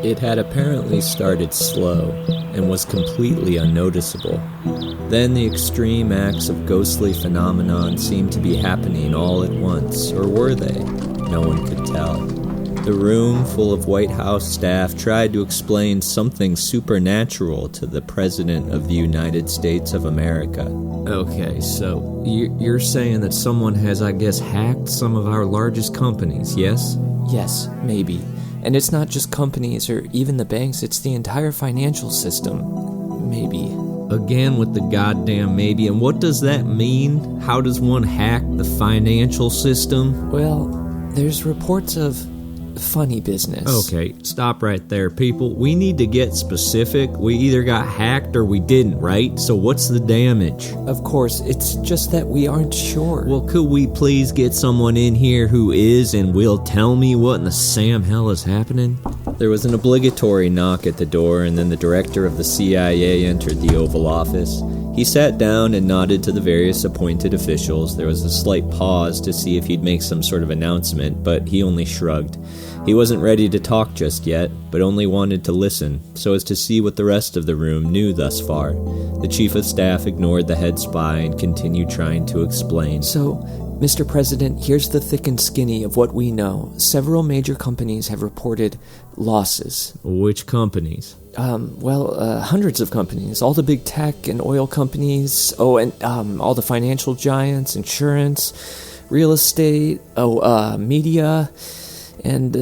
It had apparently started slow and was completely unnoticeable. Then the extreme acts of ghostly phenomenon seemed to be happening all at once, or were they? No one could tell. The room full of White House staff tried to explain something supernatural to the President of the United States of America. Okay, so you're saying that someone has, I guess, hacked some of our largest companies, yes? Yes, maybe. And it's not just companies or even the banks, it's the entire financial system. Maybe. Again with the goddamn maybe, and what does that mean? How does one hack the financial system? Well, there's reports of funny business. Okay, stop right there, people. We need to get specific. We either got hacked or we didn't, right? So what's the damage? Of course, it's just that we aren't sure. Well, could we please get someone in here who is and will tell me what in the Sam hell is happening? There was an obligatory knock at the door, and then the director of the CIA entered the Oval Office. He sat down and nodded to the various appointed officials. There was a slight pause to see if he'd make some sort of announcement, but he only shrugged. He wasn't ready to talk just yet, but only wanted to listen, so as to see what the rest of the room knew thus far. The chief of staff ignored the head spy and continued trying to explain. So, Mr. President, here's the thick and skinny of what we know. Several major companies have reported losses. Which companies? Hundreds of companies. All the big tech and oil companies. Oh, and all the financial giants, insurance, real estate, media, and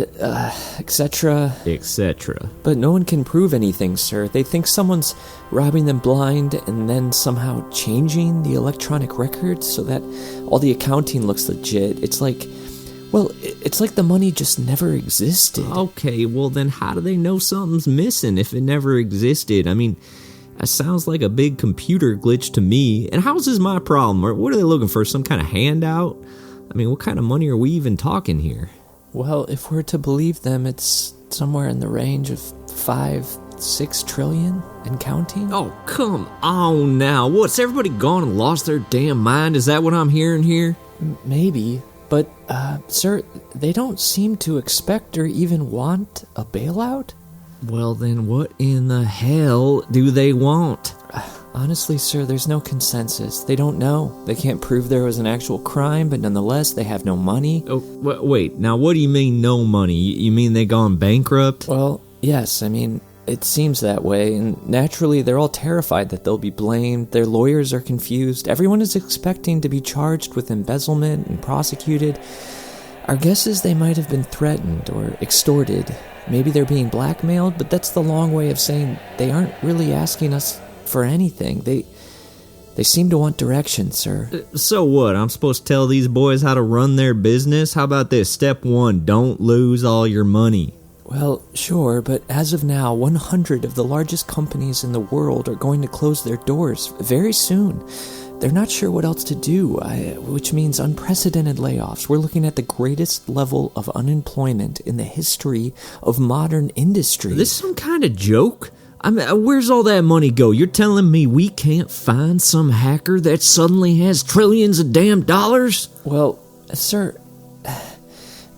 etc. Etc. But no one can prove anything, sir. They think someone's robbing them blind and then somehow changing the electronic records so that all the accounting looks legit. It's like the money just never existed. Okay, well then how do they know something's missing if it never existed? I mean, that sounds like a big computer glitch to me. And how's this my problem? Or what are they looking for, some kind of handout? I mean, what kind of money are we even talking here? Well, if we're to believe them, it's somewhere in the range of 5-6 trillion and counting. Oh, come on now. What's everybody gone and lost their damn mind? Is that what I'm hearing here? Maybe. But, sir, they don't seem to expect or even want a bailout? Well, then what in the hell do they want? Honestly, sir, there's no consensus. They don't know. They can't prove there was an actual crime, but nonetheless, they have no money. Oh, wait, now what do you mean no money? You mean they gone bankrupt? Well, yes, I mean, it seems that way, and naturally, they're all terrified that they'll be blamed. Their lawyers are confused. Everyone is expecting to be charged with embezzlement and prosecuted. Our guess is they might have been threatened or extorted. Maybe they're being blackmailed, but that's the long way of saying they aren't really asking us for anything. They seem to want direction, sir. So what? I'm supposed to tell these boys how to run their business? How about this? Step 1, don't lose all your money. Well, sure, but as of now, 100 of the largest companies in the world are going to close their doors very soon. They're not sure what else to do, which means unprecedented layoffs. We're looking at the greatest level of unemployment in the history of modern industry. Is this some kind of joke? I mean, where's all that money go? You're telling me we can't find some hacker that suddenly has trillions of damn dollars? Well, sir,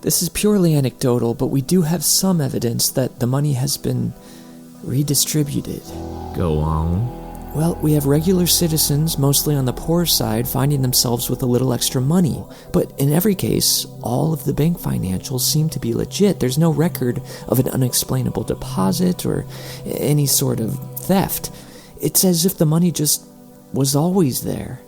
this is purely anecdotal, but we do have some evidence that the money has been redistributed. Go on. Well, we have regular citizens, mostly on the poor side, finding themselves with a little extra money. But in every case, all of the bank financials seem to be legit. There's no record of an unexplainable deposit or any sort of theft. It's as if the money just was always there.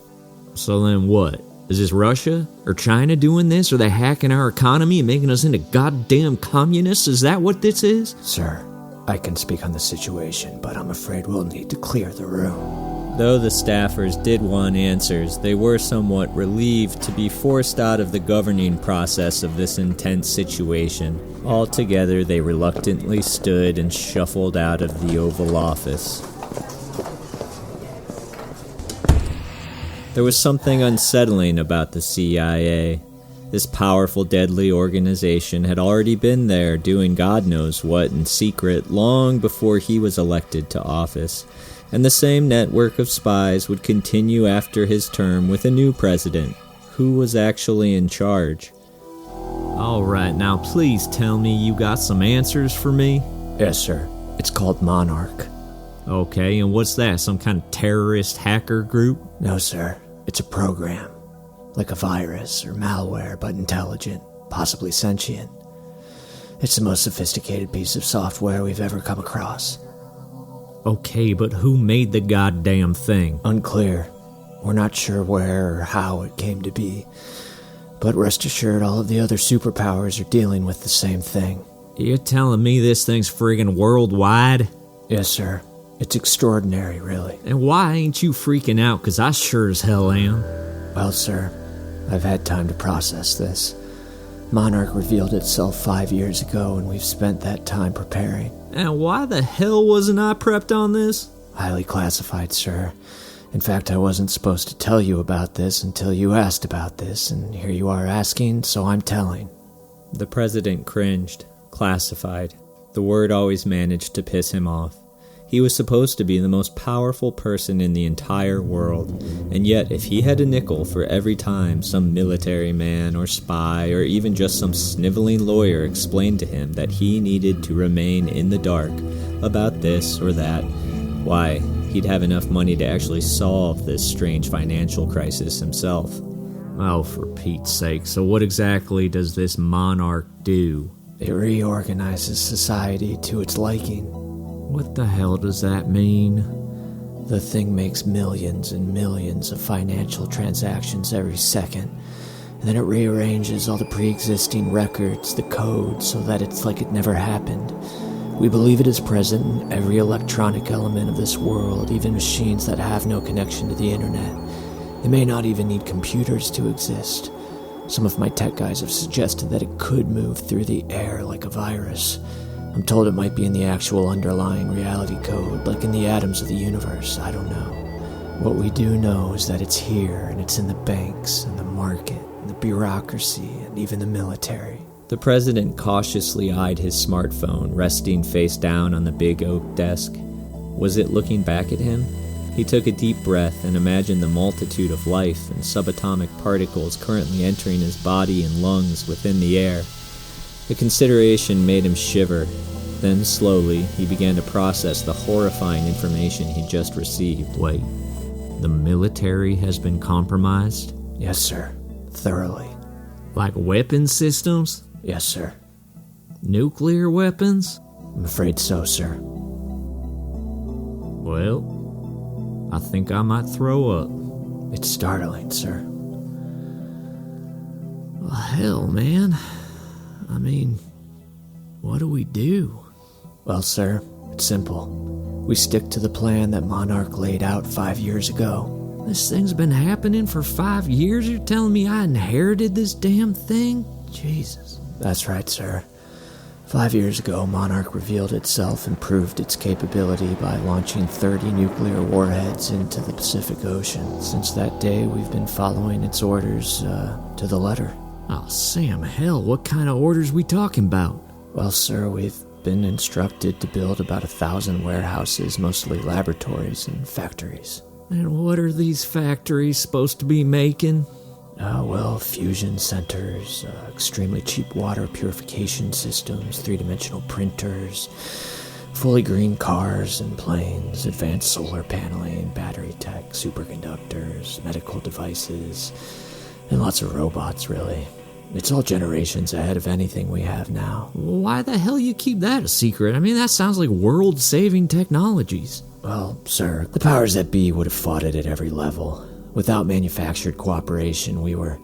So then what? Is this Russia or China doing this? Are they hacking our economy and making us into goddamn communists? Is that what this is? Sir, I can speak on the situation, but I'm afraid we'll need to clear the room. Though the staffers did want answers, they were somewhat relieved to be forced out of the governing process of this intense situation. Altogether, they reluctantly stood and shuffled out of the Oval Office. There was something unsettling about the CIA. This powerful, deadly organization had already been there doing God knows what in secret long before he was elected to office, and the same network of spies would continue after his term with a new president. Who was actually in charge? All right, now please tell me you got some answers for me. Yes, sir. It's called Monarch. Okay, and what's that? Some kind of terrorist hacker group? No, sir. It's a program. Like a virus or malware, but intelligent, possibly sentient. It's the most sophisticated piece of software we've ever come across. Okay, but who made the goddamn thing? Unclear. We're not sure where or how it came to be. But rest assured, all of the other superpowers are dealing with the same thing. You're telling me this thing's friggin' worldwide? Yes, sir. It's extraordinary, really. And why ain't you freaking out? 'Cause I sure as hell am. Well, sir, I've had time to process this. Monarch revealed itself 5 years ago, and we've spent that time preparing. And why the hell wasn't I prepped on this? Highly classified, sir. In fact, I wasn't supposed to tell you about this until you asked about this, and here you are asking, so I'm telling. The president cringed. Classified. The word always managed to piss him off. He was supposed to be the most powerful person in the entire world, and yet if he had a nickel for every time some military man or spy or even just some sniveling lawyer explained to him that he needed to remain in the dark about this or that, why, he'd have enough money to actually solve this strange financial crisis himself. Oh, for Pete's sake, so what exactly does this Monarch do? It reorganizes society to its liking. What the hell does that mean? The thing makes millions and millions of financial transactions every second, and then it rearranges all the pre-existing records, the code, so that it's like it never happened. We believe it is present in every electronic element of this world, even machines that have no connection to the internet. They may not even need computers to exist. Some of my tech guys have suggested that it could move through the air like a virus. I'm told it might be in the actual underlying reality code, like in the atoms of the universe. I don't know. What we do know is that it's here, and it's in the banks, and the market, and the bureaucracy, and even the military. The president cautiously eyed his smartphone, resting face down on the big oak desk. Was it looking back at him? He took a deep breath and imagined the multitude of life and subatomic particles currently entering his body and lungs within the air. The consideration made him shiver. Then, slowly, he began to process the horrifying information he just received. Wait, the military has been compromised? Yes, sir. Thoroughly. Like weapon systems? Yes, sir. Nuclear weapons? I'm afraid so, sir. Well, I think I might throw up. It's startling, sir. Well, hell, man. I mean, what do we do? Well, sir, it's simple. We stick to the plan that Monarch laid out 5 years ago. This thing's been happening for 5 years? You're telling me I inherited this damn thing? Jesus. That's right, sir. 5 years ago, Monarch revealed itself and proved its capability by launching 30 nuclear warheads into the Pacific Ocean. Since that day, we've been following its orders to the letter. Oh, Sam, hell, what kind of orders we talking about? Well, sir, we've been instructed to build about 1,000 warehouses, mostly laboratories and factories. And what are these factories supposed to be making? Well, fusion centers, extremely cheap water purification systems, three-dimensional printers, fully green cars and planes, advanced solar paneling, battery tech, superconductors, medical devices, and lots of robots, really. It's all generations ahead of anything we have now. Why the hell you keep that a secret? I mean, that sounds like world-saving technologies. Well, sir, the powers that be would have fought it at every level. Without manufactured cooperation, we were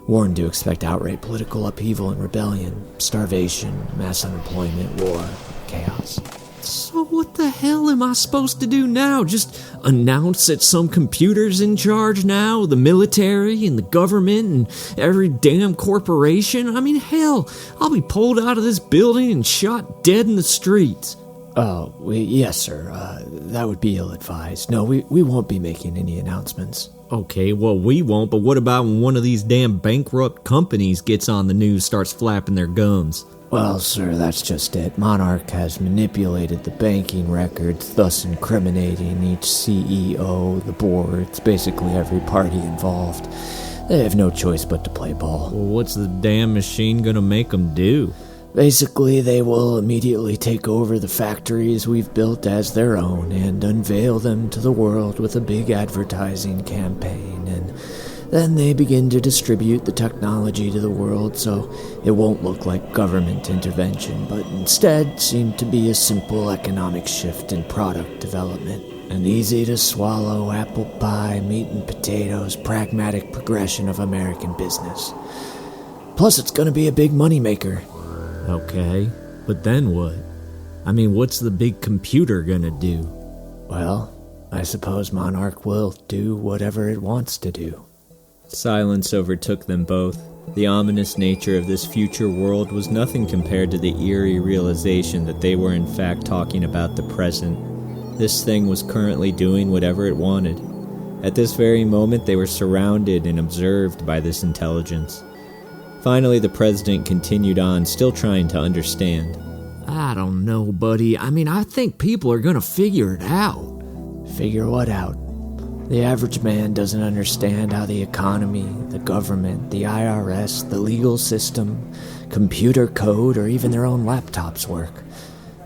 warned to expect outright political upheaval and rebellion, starvation, mass unemployment, war, chaos. So what the hell am I supposed to do now? Just announce that some computer's in charge now? The military and the government and every damn corporation? I mean, hell, I'll be pulled out of this building and shot dead in the streets. Oh, yes, sir. That would be ill-advised. No, we won't be making any announcements. Okay, well, we won't, but what about when one of these damn bankrupt companies gets on the news, starts flapping their gums? Well, sir, that's just it. Monarch has manipulated the banking records, thus incriminating each CEO, the boards, basically every party involved. They have no choice but to play ball. Well, what's the damn machine gonna make them do? Basically, they will immediately take over the factories we've built as their own and unveil them to the world with a big advertising campaign, and then they begin to distribute the technology to the world so it won't look like government intervention, but instead seem to be a simple economic shift in product development. An easy-to-swallow apple pie, meat and potatoes, pragmatic progression of American business. Plus, it's gonna be a big moneymaker. Okay, but then what? I mean, what's the big computer gonna do? Well, I suppose Monarch will do whatever it wants to do. Silence overtook them both. The ominous nature of this future world was nothing compared to the eerie realization that they were in fact talking about the present. This thing was currently doing whatever it wanted. At this very moment, they were surrounded and observed by this intelligence. Finally, the president continued on, still trying to understand. I don't know, buddy. I mean, I think people are gonna figure it out. Figure what out? The average man doesn't understand how the economy, the government, the IRS, the legal system, computer code, or even their own laptops work.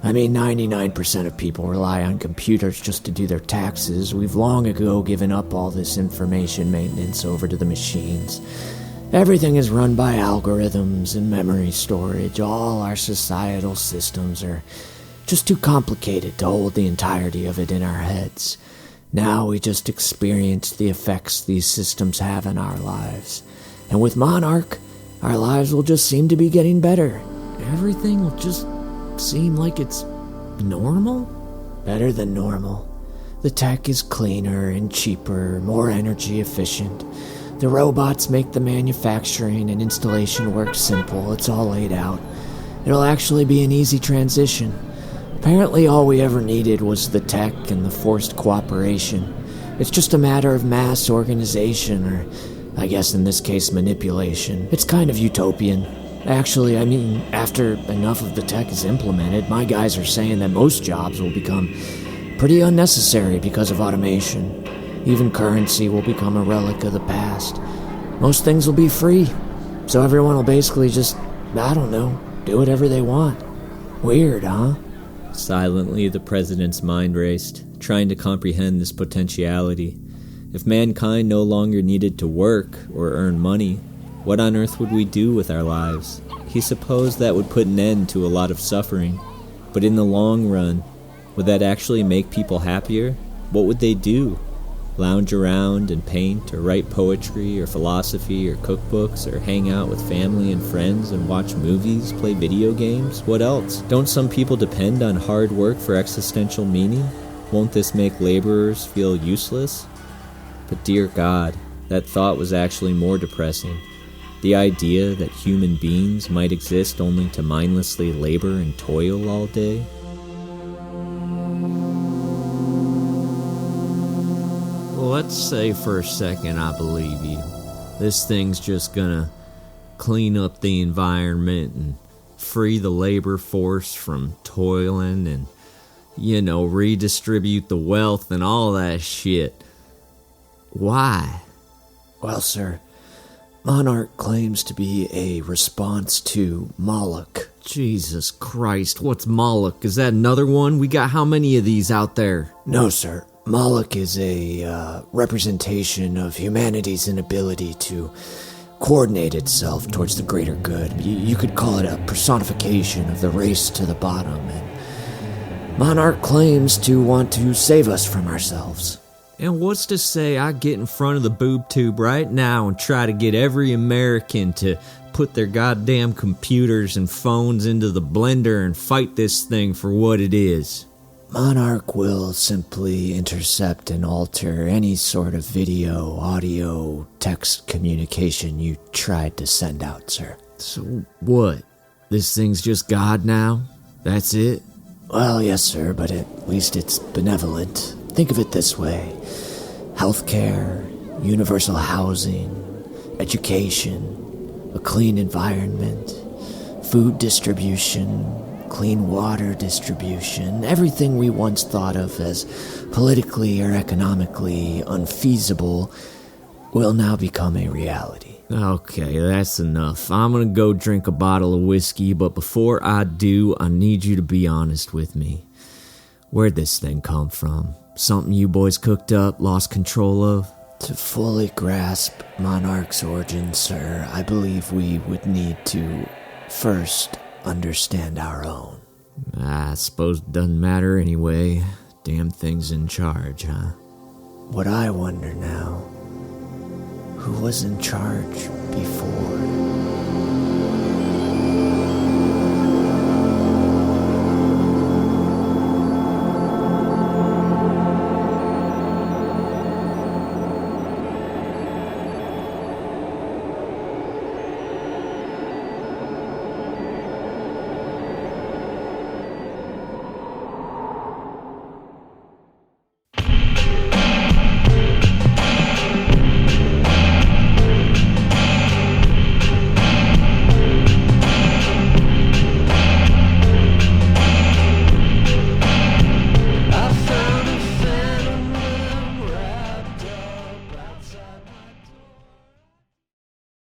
I mean, 99% of people rely on computers just to do their taxes. We've long ago given up all this information maintenance over to the machines. Everything is run by algorithms and memory storage. All our societal systems are just too complicated to hold the entirety of it in our heads. Now we just experience the effects these systems have in our lives. And with Monarch, our lives will just seem to be getting better. Everything will just seem like it's normal? Better than normal. The tech is cleaner and cheaper, more energy efficient. The robots make the manufacturing and installation work simple. It's all laid out. It'll actually be an easy transition. Apparently all we ever needed was the tech and the forced cooperation. It's just a matter of mass organization, or I guess in this case manipulation. It's kind of utopian. Actually, I mean, after enough of the tech is implemented, my guys are saying that most jobs will become pretty unnecessary because of automation. Even currency will become a relic of the past. Most things will be free, so everyone will basically just, I don't know, do whatever they want. Weird, huh? Silently, the president's mind raced, trying to comprehend this potentiality. If mankind no longer needed to work or earn money, what on earth would we do with our lives? He supposed that would put an end to a lot of suffering. But in the long run, would that actually make people happier? What would they do? Lounge around and paint, or write poetry, or philosophy, or cookbooks, or hang out with family and friends and watch movies, play video games? What else? Don't some people depend on hard work for existential meaning? Won't this make laborers feel useless? But dear God, that thought was actually more depressing. The idea that human beings might exist only to mindlessly labor and toil all day? Let's say for a second I believe you. This thing's just gonna clean up the environment and free the labor force from toiling and, redistribute the wealth and all that shit. Why? Well, sir, Monarch claims to be a response to Moloch. Jesus Christ, what's Moloch? Is that another one? We got how many of these out there? No, sir. Moloch is a representation of humanity's inability to coordinate itself towards the greater good. You could call it a personification of the race to the bottom, and Monarch claims to want to save us from ourselves. And what's to say I get in front of the boob tube right now and try to get every American to put their goddamn computers and phones into the blender and fight this thing for what it is? Monarch will simply intercept and alter any sort of video, audio, text communication you tried to send out, sir. So what? This thing's just God now? That's it? Well, yes, sir, but at least it's benevolent. Think of it this way. Healthcare, universal housing, education, a clean environment, food distribution, clean water distribution, everything we once thought of as politically or economically unfeasible will now become a reality. Okay, that's enough. I'm gonna go drink a bottle of whiskey, but before I do, I need you to be honest with me. Where'd this thing come from? Something you boys cooked up, lost control of? To fully grasp Monarch's origin, sir, I believe we would need to first understand our own. I suppose it doesn't matter anyway. Damn thing's in charge, huh? What I wonder now, who was in charge before?